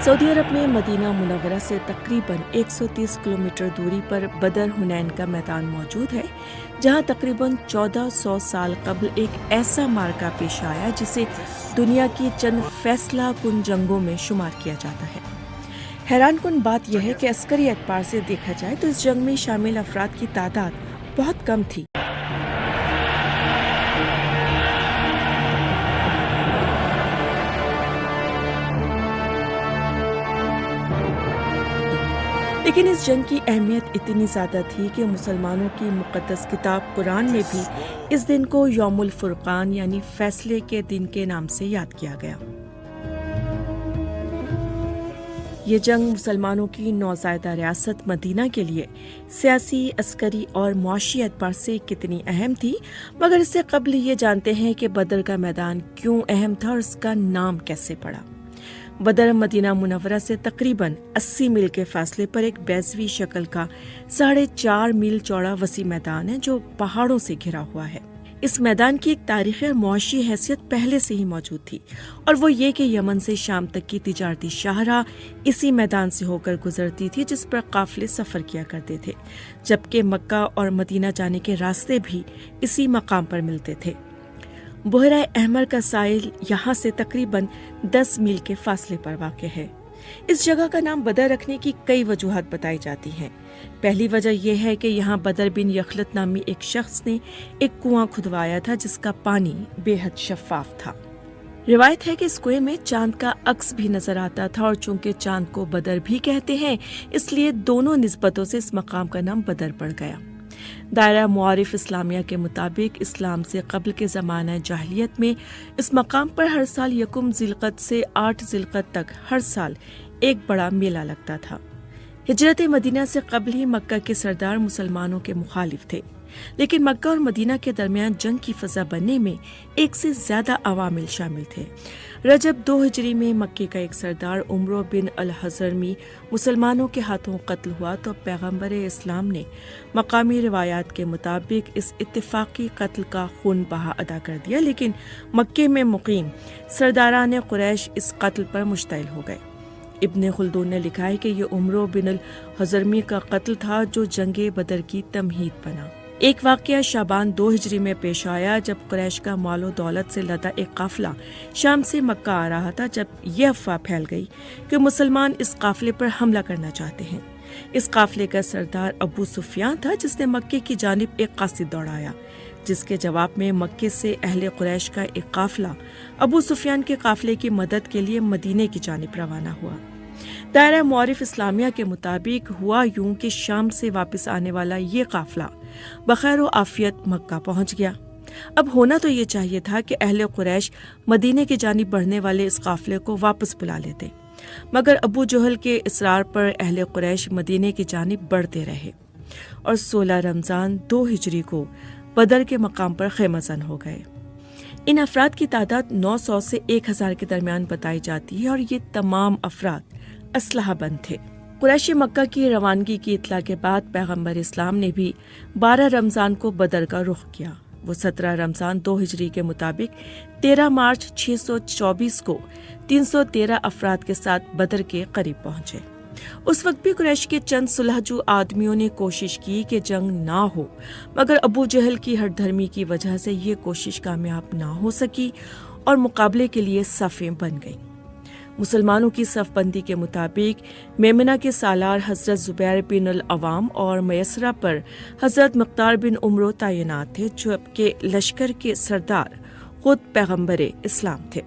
Saudi अरब में Medina Munawwara से तकरीबन 130 किलोमीटर दूरी पर बदर हुनैन का मैदान मौजूद है, जहां तकरीबन 1400 साल कबल एक ऐसा मार्का पेश आया जिसे दुनिया की चंद फैसला कुन जंगों में शुमार किया जाता है। हैरान कुन बात यह है कि अस्करी एतबार से देखा जाए तो इस जंग में शामिल अफराद की तादाद बहुत कम थी। लेकिन इस जंग की अहमियत इतनी ज़्यादा थी कि मुसलमानों की मुक़द्दस किताब कुरान में भी इस दिन को यौमुल फुरक़ान यानी फैसले के दिन के नाम से याद किया गया। ये जंग मुसलमानों की नौज़ायदा रियासत मदीना के लिए सियासी, अस्करी और मुआशी एतबार से कितनी अहम थी, मगर इससे कबल ये जानते हैं कि बदर का मैदान क्यों अहम था और इसका नाम कैसे पड़ा। बदर मदीना मुनव्वरा से तकरीबन 80 मील के फासले पर एक बैज़वी शक्ल का 4.5 मील चौड़ा वसी मैदान है जो पहाड़ों से घिरा हुआ है। इस मैदान की एक तारीखी और मुआशी हैसियत पहले से ही मौजूद थी, और वो ये कि यमन से शाम तक की तिजारती शाहराह इसी मैदान से होकर गुजरती थी, जिस पर काफिले सफ़र किया करते थे, जबकि मक्का और मदीना जाने के रास्ते भी इसी मकाम पर मिलते थे। बुहरा अहमर का साहिल यहाँ से तकरीबन 10 मील के फासले पर वाक़ है। इस जगह का नाम बदर रखने की कई वजूहात बताई जाती हैं। पहली वजह यह है कि यहाँ बदर बिन यखलत नामी एक शख्स ने एक कुआं खुदवाया था जिसका पानी बेहद शफाफ था। रिवायत है कि इस कुएं में चांद का अक्स भी नजर आता था, और चूंकि चांद को बदर भी कहते हैं, इसलिए दोनों निस्बतों से इस मकाम का नाम बदर पड़ गया। दायरा मुआरिफ इस्लामिया के मुताबिक इस्लाम से कबल के ज़माना जाहिलियत में इस मकाम पर हर साल यकुम ज़िलक़द से 8 ज़िलक़द तक हर साल एक बड़ा मेला लगता था। हिजरत मदीना से कबल ही मक्का के सरदार मुसलमानों के मुखालिफ थे, लेकिन मक्का और मदीना के दरमियान जंग की फजा बनने में एक से ज्यादा अवामिल शामिल थे। रजब 2 हिजरी में मक्के का एक सरदार उमरो बिन अल-हज़रमी मुसलमानों के हाथों कत्ल हुआ तो पैगम्बर इस्लाम ने मकामी रिवायात के मुताबिक इस इत्तेफाकी कत्ल का खून बहा अदा कर दिया, लेकिन मक्के में मुकीम सरदारान कुरैश इस कत्ल पर मुश्तइल हो गए। इब्ने खुल्दून ने लिखा है कि ये उमरो बिन अल-हज़रमी का कत्ल था जो जंगे बदर की तमहीद बना। एक वाक़या शाबान 2 हिजरी में पेश आया जब कुरैश का मालो दौलत से लदा एक काफिला शाम से मक्का आ रहा था, जब यह अफवाह फैल गई कि मुसलमान इस काफिले पर हमला करना चाहते हैं। इस काफिले का सरदार अबू सुफियान था, जिसने मक्के की जानिब एक कासिद दौड़ाया, जिसके जवाब में मक्के से अहले कुरैश का एक काफिला अबू सुफियान के काफिले की मदद के लिए मदीने की जानिब रवाना हुआ। दायरा मुआरिफ इस्लामिया के मुताबिक हुआ यूं कि शाम से वापस आने वाला ये काफिला बखैर व आफियत मक्का पहुंच गया। अब होना तो ये चाहिए था कि अहले कुरैश मदीने की जानिब बढ़ने वाले इस काफिले को वापस बुला लेते, मगर अबू जहल के इसरार पर अहले कुरैश मदीने की जानिब बढ़ते रहे और 16 रमज़ान 2 हिजरी को बदर के मकाम पर ख़ैमज़न हो गए। इन अफराद की तादाद 900 से 1000 के दरमियान बताई जाती है, और ये तमाम अफराद असलहा बंद थे। कुरैशी मक्का की रवानगी की इत्तला के बाद पैगम्बर इस्लाम ने भी 12 रमज़ान को बदर का रुख किया। वो 17 रमज़ान 2 हिजरी के मुताबिक 13 मार्च 624 को 313 अफराद के साथ बदर के करीब पहुंचे। उस वक्त भी कुरैश के चंद सुलहजू आदमियों ने कोशिश की कि जंग ना हो, मगर अबू जहल की हठधर्मी की वजह से ये कोशिश कामयाब ना हो सकी और मुकाबले के लिए सफ़ें बन गईं। मुसलमानों की सफ़बंदी के मुताबिक मेमना के सालार हज़रत ज़ुबैर बिन अल-अवाम और मयसरा पर हज़रत मुख्तार बिन उमरो तैनात थे, जबकि लश्कर के सरदार खुद पैगम्बर इस्लाम थे।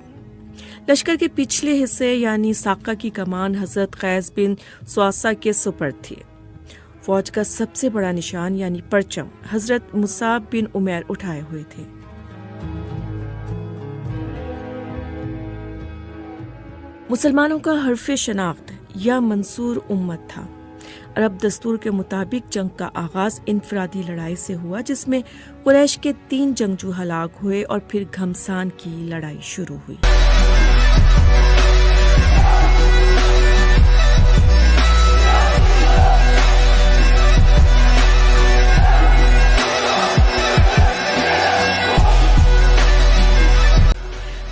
लश्कर के पिछले हिस्से यानी साका की कमान हज़रत कैस बिन स्वासा के सुपर्द थी। फौज का सबसे बड़ा निशान यानी परचम हज़रत मुसाब बिन उमैर उठाए हुए थे। मुसलमानों का हर्फ शनाख्त या मंसूर उम्मत था। अरब दस्तूर के मुताबिक जंग का आगाज इनफरादी लड़ाई से हुआ, जिसमें कुरैश के 3 जंगजू हलाक हुए और फिर घमसान की लड़ाई शुरू हुई।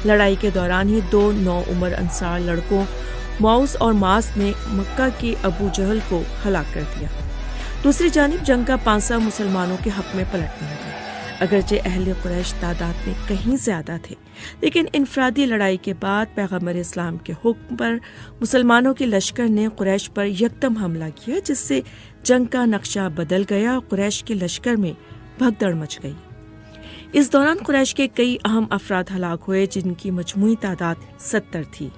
لڑائی کے دوران ہی 2 نوعمر انصار لڑکوں موس اور ماس نے مکہ کے ابو جہل کو ہلاک کر دیا۔ دوسری جانب جنگ کا پانسہ مسلمانوں کے حق میں پلٹنے لگا۔ اگرچہ اہل قریش تعداد میں کہیں زیادہ تھے، لیکن انفرادی لڑائی کے بعد پیغمبر اسلام کے حکم پر مسلمانوں کے لشکر نے قریش پر یکدم حملہ کیا، جس سے جنگ کا نقشہ بدل گیا اور قریش کے لشکر میں بھگدڑ مچ گئی۔ اس دوران قریش کے کئی اہم افراد ہلاک ہوئے، جن کی مجموعی تعداد 70 تھی۔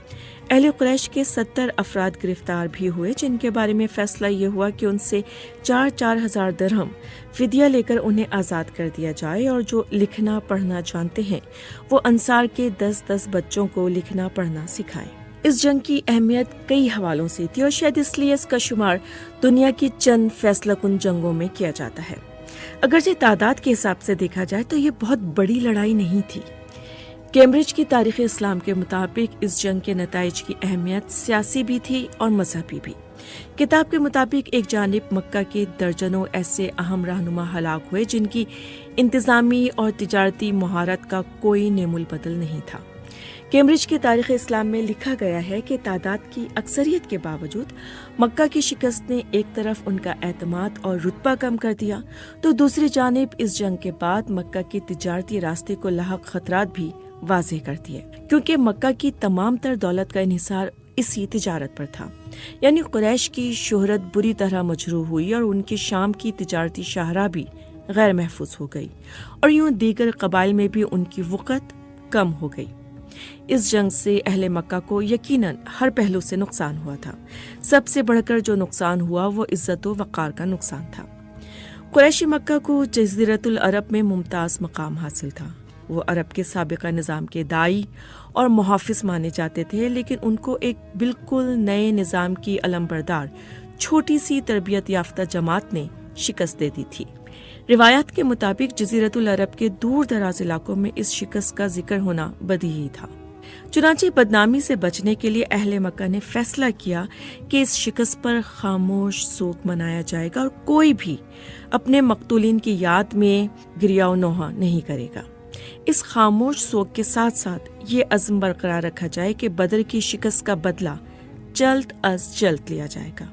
اہل قریش کے 70 افراد گرفتار بھی ہوئے، جن کے بارے میں فیصلہ یہ ہوا کہ ان سے 4 ہزار درہم فدیہ لے کر انہیں آزاد کر دیا جائے، اور جو لکھنا پڑھنا جانتے ہیں وہ انصار کے 10 بچوں کو لکھنا پڑھنا سکھائے۔ اس جنگ کی اہمیت کئی حوالوں سے تھی، اور شاید اس لیے اس کا شمار دنیا کی چند فیصلہ کن جنگوں میں کیا جاتا ہے۔ اگرچہ تعداد کے حساب سے دیکھا جائے تو یہ بہت بڑی لڑائی نہیں تھی۔ کیمبرج کی تاریخ اسلام کے مطابق اس جنگ کے نتائج کی اہمیت سیاسی بھی تھی اور مذہبی بھی۔ کتاب کے مطابق ایک جانب مکہ کے درجنوں ایسے اہم رہنما ہلاک ہوئے جن کی انتظامی اور تجارتی مہارت کا کوئی نعم البدل نہیں تھا۔ کیمبرج کی تاریخ اسلام میں لکھا گیا ہے کہ تعداد کی اکثریت کے باوجود مکہ کی شکست نے ایک طرف ان کا اعتماد اور رتبہ کم کر دیا، تو دوسری جانب اس جنگ کے بعد مکہ کے تجارتی راستے کو لاحق خطرات بھی واضح کر دیے، کیونکہ مکہ کی تمام تر دولت کا انحصار اسی تجارت پر تھا۔ یعنی قریش کی شہرت بری طرح مجروح ہوئی اور ان کی شام کی تجارتی شاہراہ بھی غیر محفوظ ہو گئی، اور یوں دیگر قبائل میں بھی ان کی وقت کم ہو گئی۔ اس جنگ سے اہل مکہ کو یقیناً ہر پہلو سے نقصان ہوا تھا۔ سب سے بڑھ کر جو نقصان ہوا وہ عزت و وقار کا نقصان تھا۔ قریشی مکہ کو جزیرۃ العرب میں ممتاز مقام حاصل تھا۔ وہ عرب کے سابقہ نظام کے داعی اور محافظ مانے جاتے تھے، لیکن ان کو ایک بالکل نئے نظام کی علمبردار چھوٹی سی تربیت یافتہ جماعت نے شکست دے دی تھی۔ روایات کے مطابق جزیرۃ العرب کے دور دراز علاقوں میں اس شکست کا ذکر ہونا بدیہی تھا۔ چنانچہ بدنامی سے بچنے کے لیے اہل مکہ نے فیصلہ کیا کہ اس شکست پر خاموش سوگ منایا جائے گا اور کوئی بھی اپنے مقتولین کی یاد میں گریہ و نوحہ نہیں کرے گا۔ اس خاموش سوگ کے ساتھ ساتھ یہ عزم برقرار رکھا جائے کہ بدر کی شکست کا بدلہ جلد از جلد لیا جائے گا۔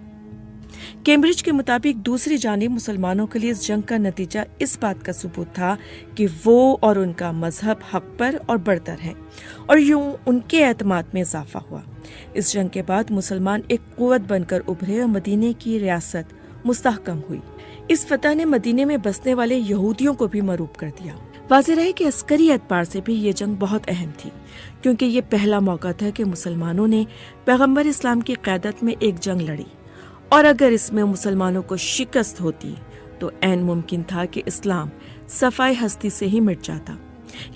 کیمبرج کے مطابق دوسری جانب مسلمانوں کے لیے اس جنگ کا نتیجہ اس بات کا ثبوت تھا کہ وہ اور ان کا مذہب حق پر اور برتر ہے، اور یوں ان کے اعتماد میں اضافہ ہوا۔ اس جنگ کے بعد مسلمان ایک قوت بن کر ابھرے اور مدینے کی ریاست مستحکم ہوئی۔ اس فتح نے مدینے میں بسنے والے یہودیوں کو بھی مروب کر دیا۔ واضح رہے کہ عسکری اعتبار سے بھی یہ جنگ بہت اہم تھی، کیونکہ یہ پہلا موقع تھا کہ مسلمانوں نے پیغمبر اسلام کی قیادت میں ایک جنگ لڑی، اور اگر اس میں مسلمانوں کو شکست ہوتی تو عین ممکن تھا کہ اسلام صفائے ہستی سے ہی مٹ جاتا۔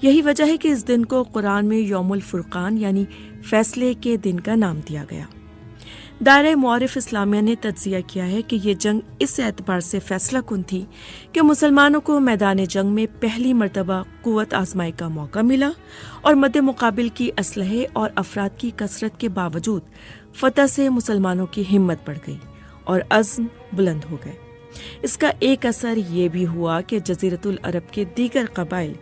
یہی وجہ ہے کہ اس دن کو قرآن میں یوم الفرقان یعنی فیصلے کے دن کا نام دیا گیا۔ دائرہ معارف اسلامیہ نے تجزیہ کیا ہے کہ یہ جنگ اس اعتبار سے فیصلہ کن تھی کہ مسلمانوں کو میدان جنگ میں پہلی مرتبہ قوت آزمائی کا موقع ملا، اور مد مقابل کی اسلحے اور افراد کی کثرت کے باوجود فتح سے مسلمانوں کی ہمت بڑھ گئی اور عزم بلند ہو گئے۔ اس کا ایک اثر یہ بھی ہوا کہ جزیرۃ العرب کے دیگر قبائل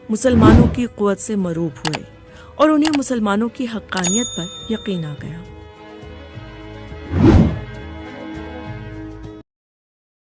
مسلمانوں کی قوت سے مروب ہوئے، اور انہیں مسلمانوں کی حقانیت پر یقین آ گیا۔